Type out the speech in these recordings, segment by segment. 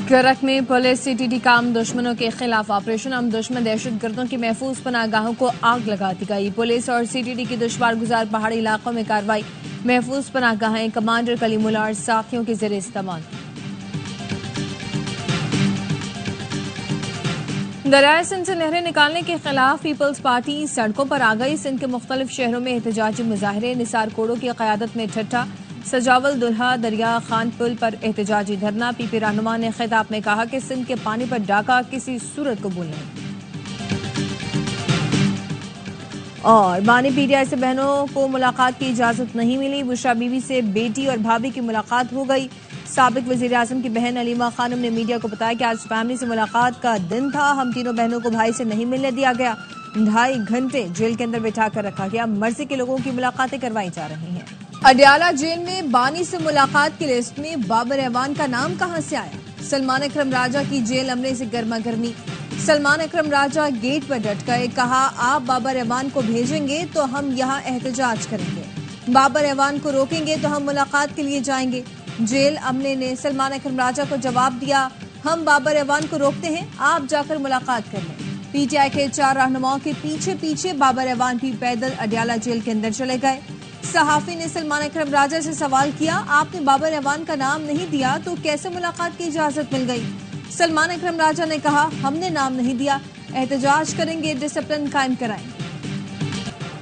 करक में police CTD का हम दुश्मनों के खिलाफ ऑपरेशन हम दुश्मन दहशतगर्दों की महफूज पनाहगाहों को आग लगाती गई। पुलिस और सीटीडी की दुश्वार गुजार पहाड़ी इलाकों में कार्रवाई। महफूज पनाहगाहें कमांडर कलीमुल्लाह और साथियों के ज़रिए इस्तेमाल। दरियाए सिंध से नहरें निकालने के खिलाफ पीपल्स पार्टी सड़कों पर आ गई। सिंध के मुख्तलिफ शहरों में एहतजाजी मुजाहरे। निसार कोड़ो की क़यादत में ठट्ठा। सजावल दुल्हा दरिया खान पुल पर एहतजाजी धरना। पीपी रहनुमा ने खिताब में कहा कि सिंध के पानी पर डाका किसी सूरत कबूल नहीं। और बानी पीटीआई से बहनों को मुलाकात की इजाजत नहीं मिली। बुशरा बीवी से बेटी और भाभी की मुलाकात हो गई। साबिक वजीर आजम की बहन अलीमा खानम ने मीडिया को बताया कि आज फैमिली से मुलाकात का दिन था। हम तीनों बहनों को भाई से नहीं मिलने दिया गया। 2.5 घंटे जेल के अंदर बिठा कर रखा गया। मर्जी के लोगों की मुलाकातें करवाई जा रही हैं। अडयाला जेल में बानी से मुलाकात की लिस्ट में बाबर एवान का नाम कहां से आया? सलमान अकरम राजा की जेल अमले से गर्मा गर्मी। सलमान अकरम राजा गेट पर डट गए। कहा, आप बाबर एवान को भेजेंगे तो हम यहां एहतजाज करेंगे। बाबर एवान को रोकेंगे तो हम मुलाकात के लिए जाएंगे। जेल अमले ने सलमान अकरम राजा को जवाब दिया, हम बाबर एवान को रोकते हैं, आप जाकर मुलाकात कर लें। पीटीआई के 4 रहनुमाओं के पीछे पीछे बाबर एवान भी पैदल अडयाला जेल के अंदर चले गए। सहाफी ने सलमान अकरम राजा से सवाल किया, आपने बाबर एवान का नाम नहीं दिया तो कैसे मुलाकात की इजाजत मिल गई? सलमान अकरम राजा ने कहा, हमने नाम नहीं दिया, एहतजाज करेंगे, डिसिप्लिन कायम कराएंगे।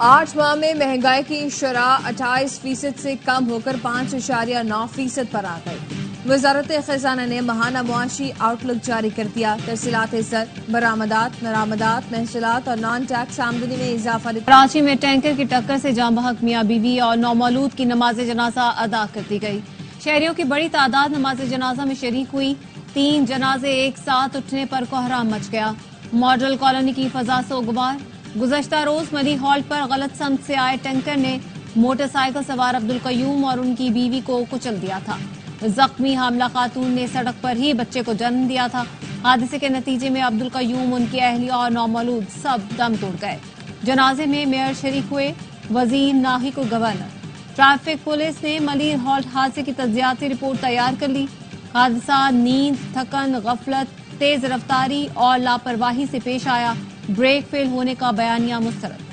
8 माह में महंगाई की शरह 28% से कम होकर 5.9% पर आ गई। वजारत खजाना ने माहाना मुआशी आउटलुक जारी कर दिया। तरसीलात इज्जत, बरामदात, नरामदात, महसूलात और नॉन टैक्स आमदनी में इजाफा। कराची में टैंकर की टक्कर से जाँ बहक मियाँ बीवी और नौमौलूद की नमाज जनाजा अदा कर दी गई। शहरियों की बड़ी तादाद नमाज जनाजा में शरीक हुई। 3 जनाजे एक साथ उठने पर कोहराम मच गया। मॉडल कॉलोनी की फजा से गुबार। गुज़श्ता रोज मदी हॉल्ट पर गलत समत से आए टैंकर ने मोटरसाइकिल सवार अब्दुल कयूम और उनकी बीवी को कुचल दिया था। जख्मी हामला खातून ने सड़क पर ही बच्चे को जन्म दिया था। हादसे के नतीजे में अब्दुल कयूम, उनकी अहलिया और नौमौलूद सब दम तोड़ गए। जनाजे में मेयर शरीक हुए, वजीर, नाहिक और गवर्नर। ट्रैफिक पुलिस ने मलिर हॉल्ट हादसे की तज्जियाती रिपोर्ट तैयार कर ली। हादसा नींद, थकन, गफलत, तेज रफ्तारी और लापरवाही से पेश आया। ब्रेक फेल होने का बयानिया मुस्तरद।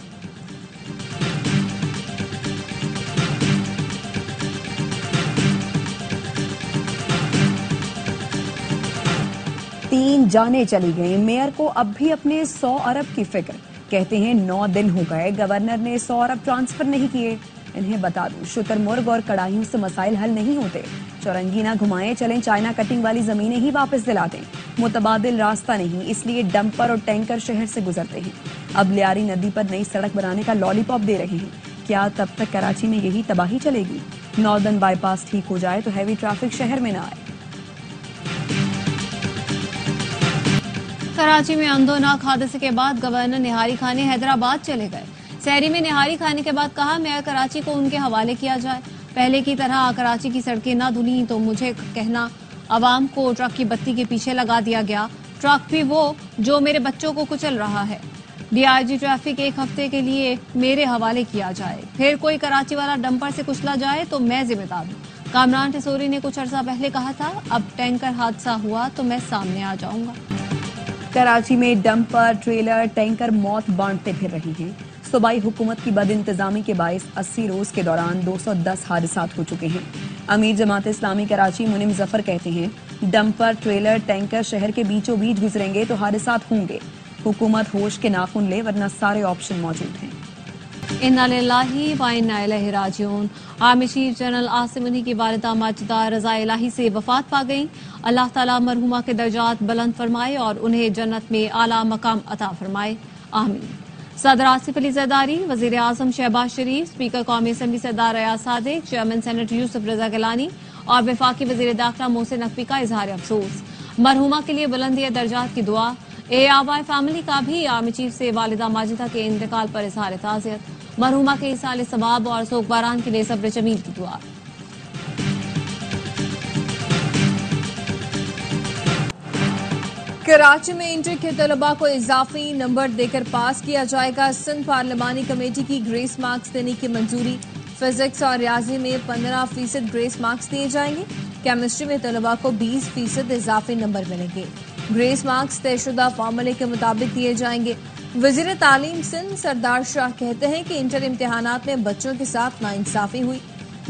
तीन जाने चली गई। मेयर को अब भी अपने 100 अरब की फिक्र। कहते हैं 9 दिन हो गए गवर्नर ने 100 अरब ट्रांसफर नहीं किए। इन्हें बता दूं, शुतुरमुर्ग और कड़ाहियों से मसाइल हल नहीं होते। चौरंगी ना घुमाएं, चलें चाइना कटिंग वाली जमीनें ही वापस दिला दें। मुतबादिल रास्ता नहीं, इसलिए डंपर और टैंकर शहर से गुजरते हैं। अब लियारी नदी पर नई सड़क बनाने का लॉलीपॉप दे रहे हैं। क्या तब तक कराची में यही तबाही चलेगी? नॉर्दर्न बाईपास ठीक हो जाए तो हैवी ट्रैफिक शहर में न आए। कराची में अंधोनाक हादसे के बाद गवर्नर निहारी खाने हैदराबाद चले गए। शहरी में निहारी खाने के बाद कहा, मेयर कराची को उनके हवाले किया जाए। पहले की तरह कराची की सड़कें ना धुली तो मुझे कहना। अवाम को ट्रक की बत्ती के पीछे लगा दिया गया। ट्रक भी वो जो मेरे बच्चों को कुचल रहा है। डीआईजी ट्रैफिक 1 हफ्ते के लिए मेरे हवाले किया जाए। फिर कोई कराची वाला डंपर से कुचला जाए तो मैं जिम्मेदार हूँ। कामरान टिसोरी ने कुछ अर्सा पहले कहा था, अब टैंकर हादसा हुआ तो मैं सामने आ जाऊंगा। कराची में डंपर, ट्रेलर, टैंकर मौत बांटते फिर रही हैं। सूबाई हुकूमत की बदइंतजामी के बायस 80 रोज के दौरान 210 हादसात हो चुके हैं। अमीर जमात इस्लामी कराची मुनिम जफर कहते हैं, डंपर, ट्रेलर, टैंकर शहर के बीचों बीच गुजरेंगे तो हादसात होंगे। हुकूमत होश के नाखून ले, वरना सारे ऑप्शन मौजूद हैं। इन्ना लिल्लाहि व इन्ना इलैहि राजिऊन। आर्मी चीफ जनरल आसिम मुनी की वालिदा माजिदा रज़ा इलाही से वफात पा गई। अल्लाह ताला मरहुमा के दर्जात बुलंद फरमाए और उन्हें जन्नत में आला मकाम अता फरमाए, आमीन। सदर आसिफ अली जरदारी, वजीर आजम शहबाज शरीफ, स्पीकर कौमी असम्बली सरदार रियाज सादिक, चेयरमैन सेनेट यूसुफ रजा गिलानी और वफाकी वजीर दाखिला मोहसिन नकवी का इजहार अफसोस। मरहुमा के लिए बुलंदी दर्जात की दुआ। ARY फैमिली का भी आर्मी चीफ से वालिदा माजिदा के इंतकाल पर इजहार ताज़ियत। मरहुमा के इसाले सवाब और सोगवारान के लिए सब्र जमील की दुआ। कराची में इंटर के तलबा को इजाफी नंबर देकर पास किया जाएगा। सिंध पार्लिमानी कमेटी की ग्रेस मार्क्स देने की मंजूरी। फिजिक्स और रियाजी में 15% ग्रेस मार्क्स दिए जाएंगे। केमिस्ट्री में तलबा को 20% इजाफी नंबर मिलेंगे। ग्रेस मार्क्स तयशुदा फार्मूले के मुताबिक दिए जाएंगे। वजीर तालीम सिंध सरदार शाह कहते हैं कि इंटर इम्तिहानात में बच्चों के साथ नाइंसाफी हुई।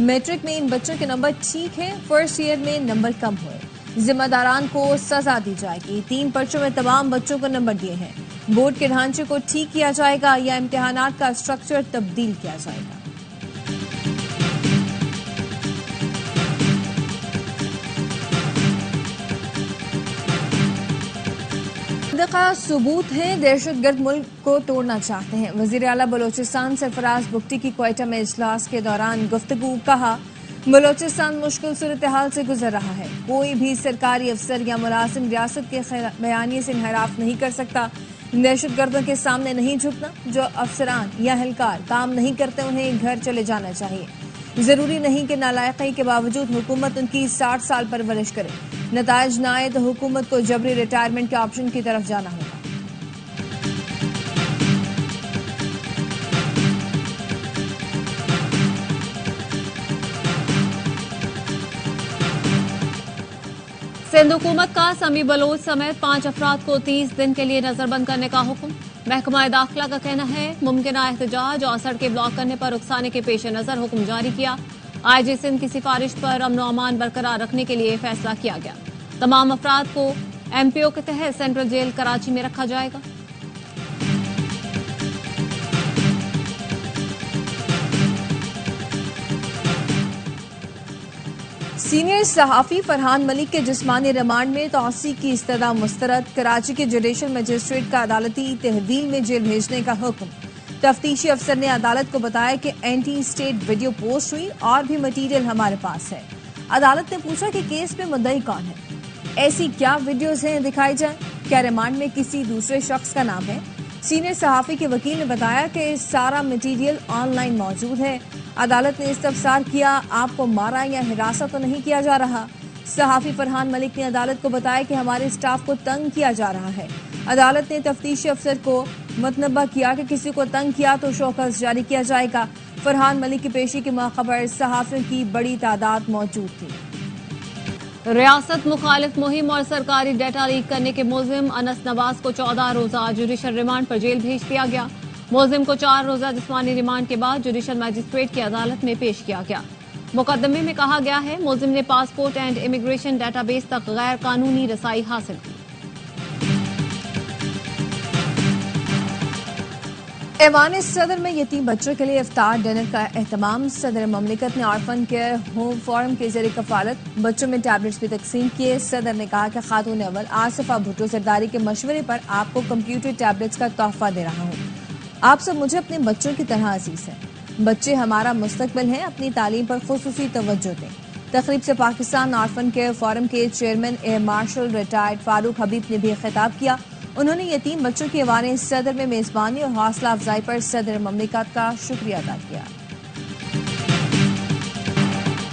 मैट्रिक में इन बच्चों के नंबर ठीक है, फर्स्ट ईयर में नंबर कम हुए। जिम्मेदारान को सजा दी जाएगी। 3 पर्चों में तमाम बच्चों को नंबर दिए हैं। बोर्ड के ढांचे को ठीक किया जाएगा या इम्तिहानात का स्ट्रक्चर तब्दील किया जाएगा। का सबूत है दहशतगर्द मुल्क को तोड़ना चाहते हैं। वजीर आला बलोचिस्तान सरफराज बुगटी की क्वेटा में इजलास के दौरान गुफ्तगू कहा, बलोचिस्तान मुश्किल सूरत हाल से गुजर रहा है। कोई भी सरकारी अफसर या मुलाजिम रियासत के बयानिए से इनहराफ नहीं कर सकता। दहशतगर्दों के सामने नहीं झुकना। जो अफसरान या एहलकार काम नहीं करते उन्हें घर चले जाना चाहिए। जरूरी नहीं कि नालायकी के बावजूद हुकूमत उनकी 60 साल परवरिश करे। नताइज न आए तो हुकूमत को जबरी रिटायरमेंट के ऑप्शन की तरफ जाना होगा। सिंध हुकूमत का समी बलोच समेत 5 अफराद को 30 दिन के लिए नजरबंद करने का हुक्म। महकमा दाखिला का कहना है मुमकिन एहतजाज और सड़कें ब्लॉक करने पर रुखसाने के पेश नजर हुक्म जारी किया। आईजी सिंध की सिफारिश पर अमन और अमान बरकरार रखने के लिए फैसला किया गया। तमाम अफराद को एमपीओ के तहत सेंट्रल जेल कराची में रखा जाएगा। सीनियर सहाफी फरहान मलिक के जिस्मानी रिमांड में तौसी की इस्तदा मुस्तरद। कराची के जुडिशल मजिस्ट्रेट का अदालती तहवील में जेल भेजने का हुक्म। तफ्तीशी अफसर ने अदालत को बताया कि एंटी स्टेट वीडियो पोस्ट हुई और भी मटीरियल हमारे पास है। अदालत ने पूछा कि केस में मुद्दई कौन है, ऐसी क्या वीडियोज हैं, दिखाई जाए। क्या रिमांड में किसी दूसरे शख्स का नाम है? सीनियर सहाफी के वकील ने बताया कि सारा मटीरियल ऑनलाइन मौजूद है। अदालत ने इस्तफसार किया, आपको मारा या हिरासत तो नहीं किया जा रहा। सहाफी फरहान मलिक ने अदालत को बताया कि हमारे स्टाफ को तंग किया जा रहा है। अदालत ने तफ्तीशी अफसर को मुतनब्बा किया कि किसी को तंग किया तो शोकस जारी किया जाएगा। फरहान मलिक की पेशी के मौके पर सहाफियों की बड़ी तादाद मौजूद थी। रियासत मुखालिफ मुहिम और सरकारी डेटा लीक करने के मुलजिम अनस नवाज को 14 रोजा जुडिशल रिमांड पर जेल भेज दिया गया। मुलजिम को 4 रोजा जिस्मानी रिमांड के बाद जुडिशल मजिस्ट्रेट की अदालत में पेश किया गया। मुकदमे में कहा गया है मुलजिम ने पासपोर्ट एंड इमिग्रेशन डेटाबेस तक गैर कानूनी रसाई हासिल की। ऐवान सदर में यतीम बच्चों के लिए इफ्तार डिनर का एहतमाम। सदर ममलिकत ने ऑर्फन केयर होम फोरम के जरिए कफालत बच्चों में टैबलेट्स भी तकसीम किए। सदर ने कहा कि खातून अव्वल आसिफा भुट्टो सरदारी के मशवरे पर आपको कंप्यूटर टैबलेट्स का तोहफा दे रहा हूँ। आप सब मुझे अपने बच्चों की तरह अजीज हैं। बच्चे हमारा मुस्तकबिल हैं, अपनी तालीम पर खुसूसी तवज्जो दें। तकरीब से पाकिस्तान ऑर्फन केयर फोरम के chairman air marshal retired Farooq Habib ने भी खिताब किया। उन्होंने यतीम बच्चों के ऐवान सदर में मेजबानी और हौसला अफजाई पर सदर ममलिकत का शुक्रिया अदा किया।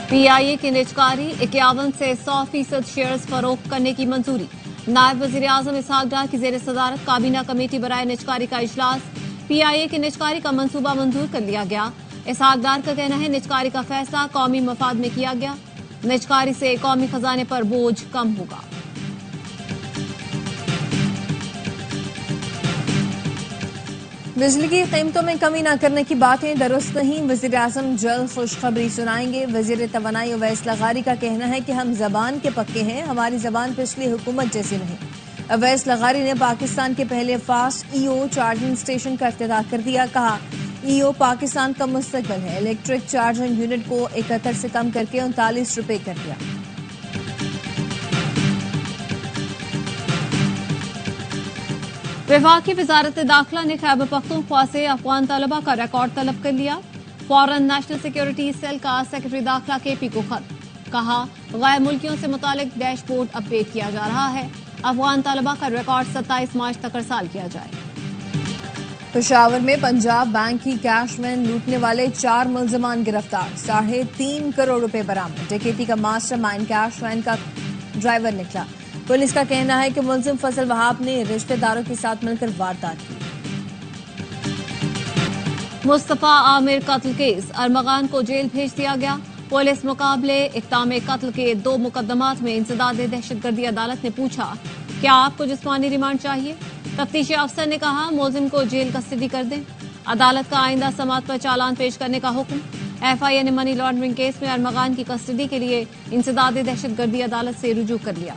पीआईए की निजकारी 51 से 100% शेयर्स फरोख्त करने की मंजूरी। नायब वजीर आजम इसहाक डार की जेर सदारत काबीना कमेटी बराए निजकारी का इजलास। पीआईए की निजकारी का मंसूबा मंजूर कर लिया गया। इसहाक डार का कहना है निजकारी का फैसला कौमी मफाद में किया गया। निजकारी से कौमी खजाने पर बोझ कम होगा। बिजली की कीमतों में कमी न करने की बातें दुरुस्त नहीं। वजीर आजम जल्द खुशखबरी सुनाएंगे। वजीर तवानाई अवैस लगारी का कहना है कि हम जबान के पक्के हैं, हमारी जबान पिछली हुकूमत जैसी नहीं। अवैस लगारी ने पाकिस्तान के पहले फास्ट ईओ चार्जिंग स्टेशन का इफ्तिताह कर दिया। कहा ईओ पाकिस्तान का मुस्तकबिल है। इलेक्ट्रिक चार्जिंग यूनिट को 71 से कम करके 39 रुपए कर दिया। वफाकी वजारत दाखिला ने खैबर पख्तूनख्वा से अफगान तलबा का रिकॉर्ड तलब कर लिया। फौरन नेशनल सिक्योरिटी सेल का सेक्रेटरी दाखिला KP को खत। कहा गैर मुल्कियों से मुतालिक डैशबोर्ड अपडेट किया जा रहा है। अफगान तलबा का रिकॉर्ड 27 मार्च तक अरसाल किया जाए। पेशावर में पंजाब बैंक की कैश वैन लूटने वाले 4 मुलजमान गिरफ्तार। 3.5 करोड़ रुपए बरामद। डकैती का मास्टरमाइंड कैश वैन का ड्राइवर निकला। पुलिस का कहना है कि मुलजिम फजल वहाब ने रिश्तेदारों के साथ मिलकर वारदात की। मुस्तफा आमिर कत्ल केस, अरमगान को जेल भेज दिया गया। पुलिस मुकाबले इक़्ताम कत्ल के 2 मुकदमात में इंसदाद दहशतगर्दी अदालत ने पूछा, क्या आपको जिस्मानी रिमांड चाहिए? तफ्तीशी अफसर ने कहा, मुलजिम को जेल कस्टडी कर दें। अदालत का आइंदा समाअत पर चालान पेश करने का हुक्म। एफआईए ने मनी लॉन्ड्रिंग केस में अरमगान की कस्टडी के लिए इंसदाद दहशतगर्दी अदालत से रुजू कर लिया।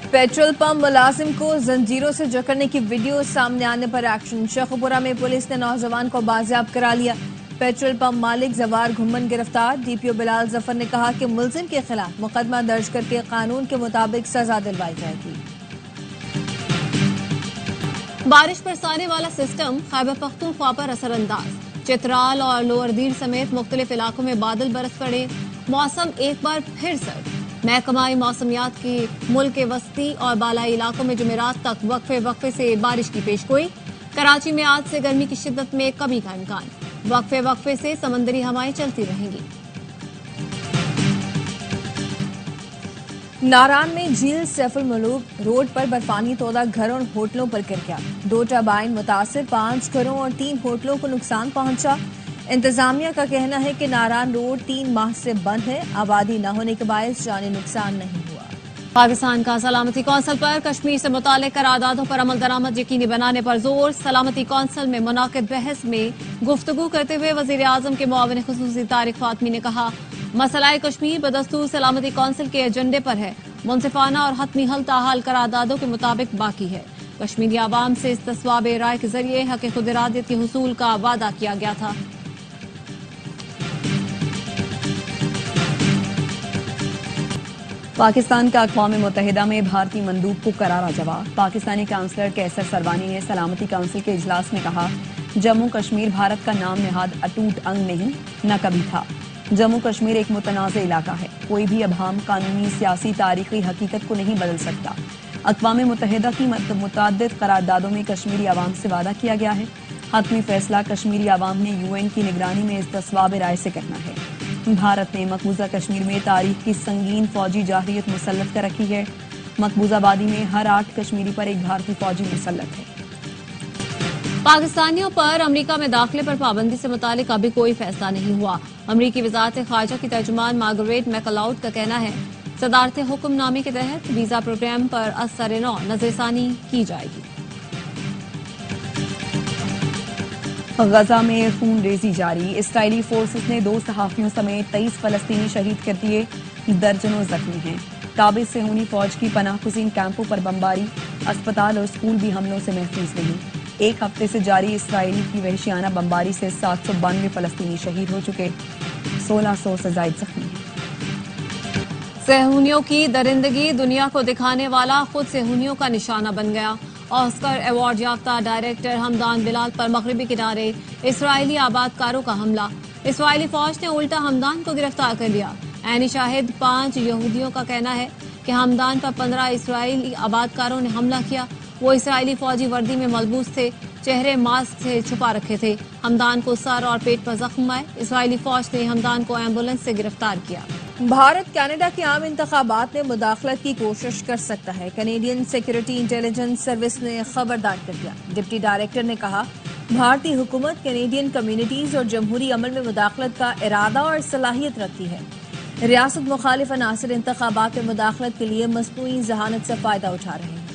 पेट्रोल पंप मुलाजिम को जंजीरों से जकड़ने की वीडियो सामने आने पर एक्शन। शेखपुरा में पुलिस ने नौजवान को बाजियाब करा लिया। पेट्रोल पंप मालिक जवार घुम्मन गिरफ्तार। डीपीओ बिलाल जफर ने कहा कि मुलजिम के खिलाफ मुकदमा दर्ज करके कानून के मुताबिक सजा दिलवाई जाएगी। बारिश बरसाने वाला सिस्टम खैबर पख्तूनख्वा पर असरअंदाज। चित्राल और लोअर दीर समेत मुख्तलिफ इलाकों में बादल बरस पड़े। मौसम एक बार फिर सर्द। महकमाई मौसमियात की मुल्क के वस्ती और बालाई इलाकों में जुमेरात तक वक्फे से बारिश की पेशगोई। कराची में आज से गर्मी की शिद्दत में कमी का इम्कान। वक्फे से समंदरी हवाएं चलती रहेंगी। नारान में झील सैफुल मलूक रोड पर बर्फानी तोदा घरों और होटलों पर गिर गया। 2 टरबाइन मुतासिर, 5 घरों और 3 होटलों को नुकसान पहुंचा। इंतजामिया का कहना है कि नारान रोड 3 माह से बंद है। आबादी न होने के बायस जानी नुकसान नहीं हुआ। पाकिस्तान का सलामती कौंसिल पर कश्मीर से मुतालिक करारदादों पर अमल दरामद यकीनी बनाने पर जोर। सलामती कौंसिल में मुनाकिद बहस में गुफ्तगू करते हुए वजीर आजम के मुआविन खुसूसी तारिक फातमी ने कहा, मसलाए कश्मीर बदस्तूर सलामती कौंसिल के एजेंडे पर है। मुनसिफाना और हतमी हल ताहाल करारदादों के मुताबिक बाकी है। कश्मीरी आवाम से इस्तिस्वाब राय के जरिए हक खुद इरादियत के हुसूल का वादा किया गया था। पाकिस्तान का अक़वाम मुत्तहिदा में भारतीय मंदूब को करारा जवाब। पाकिस्तानी काउंसलर कैसर सरवानी ने सलामती काउंसिल के इजलास में कहा, जम्मू कश्मीर भारत का नाम निहाद अटूट अंग नहीं, न कभी था। जम्मू कश्मीर एक मुतनाज़ इलाका है। कोई भी अबहाम कानूनी, सियासी, तारीखी हकीकत को नहीं बदल सकता। अक़वाम मुत्तहिदा की मुतअद्दिद करारदादों में कश्मीरी आवाम से वादा किया गया है। हतमी फैसला कश्मीरी आवाम ने UN की निगरानी में इस्तिस्वाब राय से करना है। भारत ने मकबूजा कश्मीर में तारीख की संगीन फौजी जाहिरियत मुसल्लत कर रखी है। मकबूजा वादी में हर 8 कश्मीरी पर एक भारतीय फौजी मुसल्लत है। पाकिस्तानियों पर अमेरिका में दाखिले पर पाबंदी से मुतालिक अभी कोई फैसला नहीं हुआ। अमेरिकी वजारत खारजा की तर्जुमान मार्गरेट मैकलाउड का कहना है, सदारत हुक्मनामे के तहत वीजा प्रोग्राम पर असर-ए-नौ नजरसानी की जाएगी। गजा में खून रेजी जारी। इस्राइली फोर्सेस ने 2 सहाफियों समेत 23 फलस्तीनी शहीद कर दिए। दर्जनों जख्मी हैं। ताबिज सेहूनी फौज की पनाह गुज़ीन कैंपों पर बमबारी। अस्पताल और स्कूल भी हमलों से महफूज नहीं। 1 हफ्ते से जारी इसराइली की वहशियाना बमबारी से 792 फलस्तीनी शहीद हो चुके, 1600 से ज़ायद जख्मी हैं। सेहूनियों की दरिंदगी दुनिया को दिखाने वाला खुद सेहूनियों का निशाना बन गया। ऑस्कर अवार्ड याफ्ता डायरेक्टर हमदान बिलाल पर मगरबी किनारे इसराइली आबादकारों का हमला। इसराइली फौज ने उल्टा हमदान को गिरफ्तार कर लिया। ऐनी शाहिद 5 यहूदियों का कहना है कि हमदान पर 15 इसराइली आबादकारों ने हमला किया। वो इसराइली फौजी वर्दी में मलबूस थे, चेहरे मास्क से छुपा रखे थे। हमदान को सर और पेट पर जख्म आए। इसराइली फौज ने हमदान को एम्बुलेंस से गिरफ्तार किया। भारत कनाडा के आम इंतखाबात में मुदाखलत की कोशिश कर सकता है। कैनेडियन सिक्योरिटी इंटेलिजेंस सर्विस ने खबरदार कर दिया। डिप्टी डायरेक्टर ने कहा, भारतीय हुकूमत कैनेडियन कम्युनिटीज और जमहूरी अमल में मुदाखलत का इरादा और सलाहियत रखती है। रियासत मुखालिफ अनासर इंतखाबात में मुदाखलत के लिए मसनूई जहानत से फायदा उठा रहे हैं।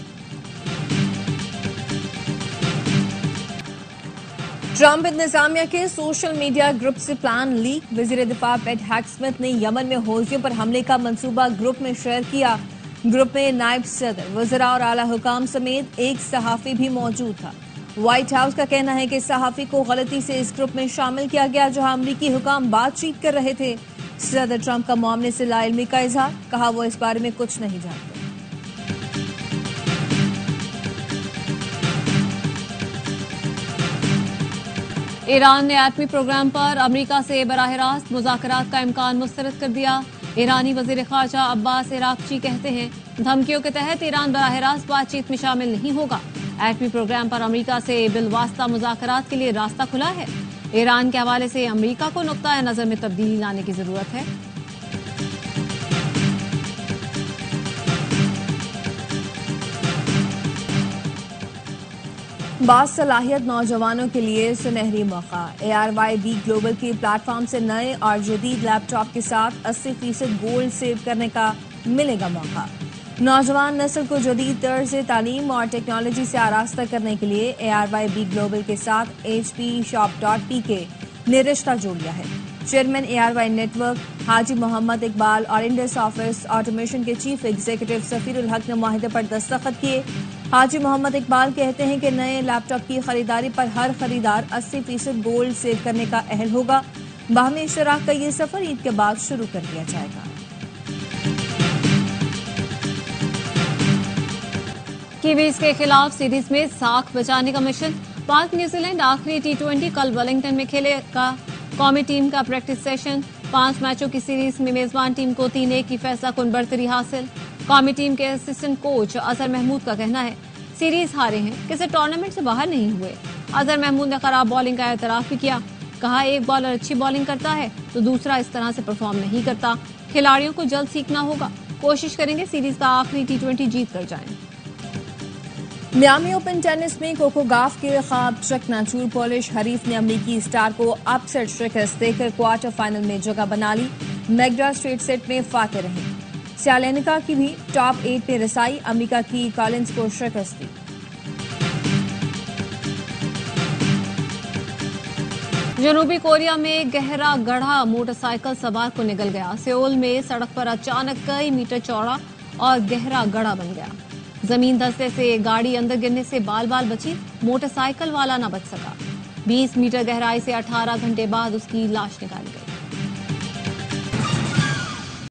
ट्रंप इंतजामिया के सोशल मीडिया ग्रुप से प्लान लीक। वजीर दिफा पेट हैक्समिथ ने यमन में हौजियों पर हमले का मंसूबा ग्रुप में शेयर किया। ग्रुप में नायब सदर, वज़रा और आला हुकाम समेत एक सहाफी भी मौजूद था। व्हाइट हाउस का कहना है कि सहाफी को गलती से इस ग्रुप में शामिल किया गया जहां अमरीकी हुकाम बातचीत कर रहे थे। सदर ट्रंप का मामले से लाइल्मी का इजहार, कहा वो इस बारे में कुछ नहीं जानते। ईरान ने एटमी प्रोग्राम पर अमेरिका से बराह रास्त मुज़ाकरात का इम्कान मुस्तरद कर दिया। ईरानी वज़ीर ख़ारजा अब्बास इराक़ची कहते हैं, धमकियों के तहत ईरान बराह रास्त बातचीत में शामिल नहीं होगा। एटमी प्रोग्राम पर अमेरिका से बिलवास्ता मुज़ाकरात के लिए रास्ता खुला है। ईरान के हवाले से अमेरिका को नुक्ता नज़र में तब्दीली लाने की जरूरत है। बासलाहियत नौजवानों के लिए सुनहरी मौका। ARYB ग्लोबल के प्लेटफॉर्म से नए और जदीद लैपटॉप के साथ 80% गोल्ड सेव करने का मिलेगा मौका। नौजवान नस्ल को जदीद तर्ज तालीम और टेक्नोलॉजी से आरास्ता करने के लिए ARYB ग्लोबल के साथ HPShop.pk ने रिश्ता जोड़ लिया है। चेयरमैन ARY नेटवर्क हाजी मोहम्मद इकबाल और इंडस ऑफिस ऑटोमेशन के चीफ एग्जीक्यूटिव सफीरुल हक ने मुआहदे पर दस्तखत किए। हाजी मोहम्मद इकबाल कहते हैं कि नए लैपटॉप की खरीदारी पर हर खरीदार 80% गोल्ड सेव करने का अहल होगा। बाहमी इश्तराक का ये सफर ईद के बाद शुरू कर दिया जाएगा। कीवीज के खिलाफ सीरीज में साख बचाने का मिशन। पाक न्यूजीलैंड आखिरी T20 कल वेलिंगटन में खेलेगा। कौमी टीम का प्रैक्टिस सेशन। 5 मैचों की सीरीज में मेजबान टीम को 3-1 की फैसला कुन बरतरी हासिल। कौमी टीम के असिस्टेंट कोच अजहर महमूद का कहना है सीरीज हारे हैं, किसी टूर्नामेंट से बाहर नहीं हुए। अजहर महमूद ने खराब बॉलिंग का एतराफ भी किया। कहा एक बॉलर अच्छी बॉलिंग करता है तो दूसरा इस तरह से परफॉर्म नहीं करता। खिलाड़ियों को जल्द सीखना होगा। कोशिश करेंगे सीरीज का आखिरी T20 जीत कर जाएं। मियामी ओपन टेनिस में कोको गाफ के ख्वाब चकनाचूर। पॉलिश हरीफ ने अमरीकी स्टार को अपसेट शिकस्त देकर क्वार्टर फाइनल में जगह बना ली। मैगडा स्ट्रेट सेट में फाते रहे। स्यालेनिका की भी टॉप 8 में रसाई। अमेरिका की कॉलिंस को शिकस्त दी। जनूबी कोरिया में गहरा गड्ढा मोटरसाइकिल सवार को निगल गया। सियोल में सड़क पर अचानक कई मीटर चौड़ा और गहरा गड्ढा बन गया। जमीन धंसने से गाड़ी अंदर गिरने से बाल बाल बची, मोटरसाइकिल वाला न बच सका। 20 मीटर गहराई से 18 घंटे बाद उसकी लाश निकाली गई।